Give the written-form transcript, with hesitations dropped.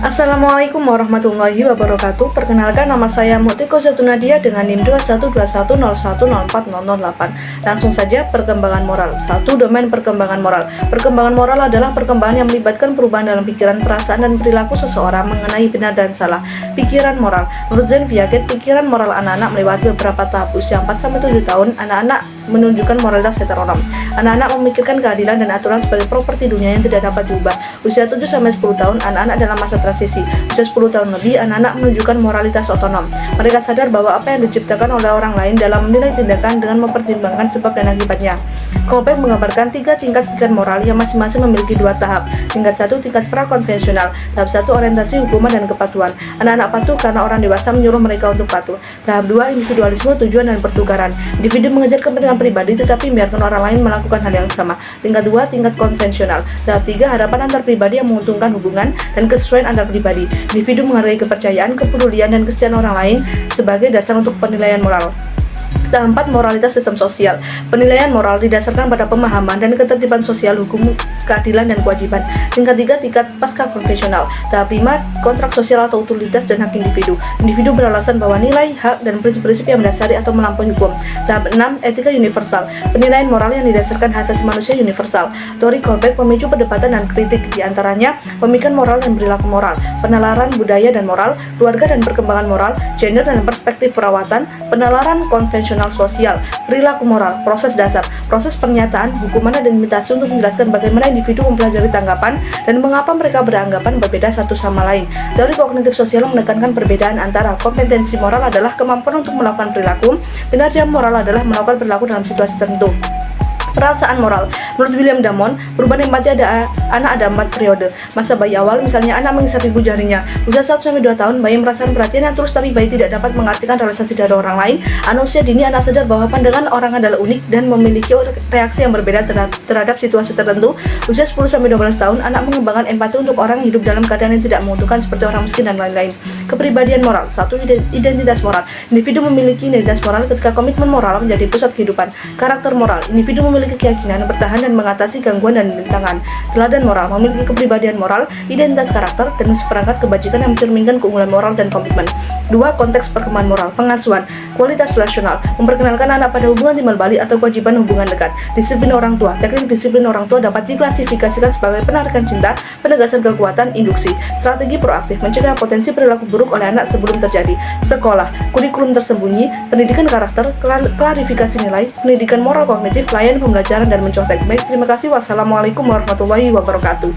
Assalamualaikum warahmatullahi wabarakatuh. Perkenalkan, nama saya Mutiko Zatunadia dengan NIM 212101040008. Langsung saja, perkembangan moral. 1. Domain perkembangan moral. Perkembangan moral adalah perkembangan yang melibatkan perubahan dalam pikiran, perasaan, dan perilaku seseorang mengenai benar dan salah. Pikiran moral. Menurut Zen Viaget, pikiran moral anak-anak melewati beberapa tahap. Usia 4-7 tahun, anak-anak menunjukkan moralitas heteronorm. Anak-anak memikirkan keadilan dan aturan sebagai properti dunia yang tidak dapat diubah. Usia 7-10 tahun, anak-anak dalam masa transisi. Usia 10 tahun lebih, anak-anak menunjukkan moralitas otonom. Mereka sadar bahwa apa yang diciptakan oleh orang lain dalam menilai tindakan dengan mempertimbangkan sebab dan akibatnya. Kolbeck menggambarkan 3 tingkat pikiran moral yang masing-masing memiliki 2 tahap. Tingkat 1, tingkat prakonvensional. Tahap 1, orientasi hukuman dan kepatuhan. Anak-anak patuh karena orang dewasa menyuruh mereka untuk patuh. Tahap 2, individualisme, tujuan, dan pertukaran. Individu mengejar kepentingan pribadi tetapi membiarkan orang lain melakukan hal yang sama. Tingkat 2, tingkat konvensional. Tahap 3, harapan antar pribadi yang menguntungkan hubungan dan kesesuaian antar pribadi. Individu menghargai kepercayaan, kepedulian, dan kesetiaan orang lain sebagai dasar untuk penilaian moral. Tahap 4, moralitas sistem sosial. Penilaian moral didasarkan pada pemahaman dan ketertiban sosial, hukum, keadilan, dan kewajiban. Tingkat 3, tingkat pasca konvensional. Tahap 5, kontrak sosial atau utilitas dan hak individu. Individu beralasan bahwa nilai, hak, dan prinsip-prinsip yang mendasari atau melampaui hukum. Tahap 6, etika universal. Penilaian moral yang didasarkan hak asasi manusia universal. Teori Kolbeck memicu perdebatan dan kritik, diantaranya pemikiran moral dan perilaku moral, penalaran budaya dan moral, keluarga dan perkembangan moral, gender dan perspektif perawatan, penalaran konvensional sosial, perilaku moral, proses dasar, proses pernyataan, hukuman, dan imitasi untuk menjelaskan bagaimana individu mempelajari tanggapan dan mengapa mereka beranggapan berbeda satu sama lain. Teori kognitif sosial menekankan perbedaan antara kompetensi moral adalah kemampuan untuk melakukan perilaku, kinerja moral adalah melakukan perilaku dalam situasi tertentu. Perasaan moral. Menurut William Damon, perubahan empati anak ada 4 periode. Masa bayi awal, misalnya anak mengisap ibu jarinya. Usia 1-2 tahun, bayi merasakan perhatian yang tulus tapi bayi tidak dapat mengartikan realisasi dari orang lain. Anak usia dini, anak sadar bahwa pandangan orang adalah unik dan memiliki reaksi yang berbeda terhadap situasi tertentu. Usia 10-12 tahun, anak mengembangkan empati untuk orang yang hidup dalam keadaan yang tidak menguntungkan seperti orang miskin dan lain-lain. Kepribadian moral. 1. Identitas moral. Individu memiliki identitas moral ketika komitmen moral menjadi pusat kehidupan. Karakter moral. Individu memiliki keyakinan bertahan dan mengatasi gangguan dan rintangan. Teladan moral. Memiliki kepribadian moral, identitas karakter, dan seperangkat kebajikan yang mencerminkan keunggulan moral dan komitmen. 2. Konteks perkembangan moral. Pengasuhan. Kualitas relasional. Memperkenalkan anak pada hubungan timbal balik atau kewajiban hubungan dekat. Disiplin orang tua. Teknik disiplin orang tua dapat diklasifikasikan sebagai penarikan cinta, penegasan kekuatan, induksi. Strategi proaktif. Mencegah potensi perilaku buruk oleh anak sebelum terjadi. Sekolah. Kurikulum tersembunyi. Pendidikan karakter. Klarifikasi nilai. Pendidikan moral kognitif. Pelayanan pembelajaran dan mencontek. Baik, terima kasih. Wassalamualaikum warahmatullahi wabarakatuh.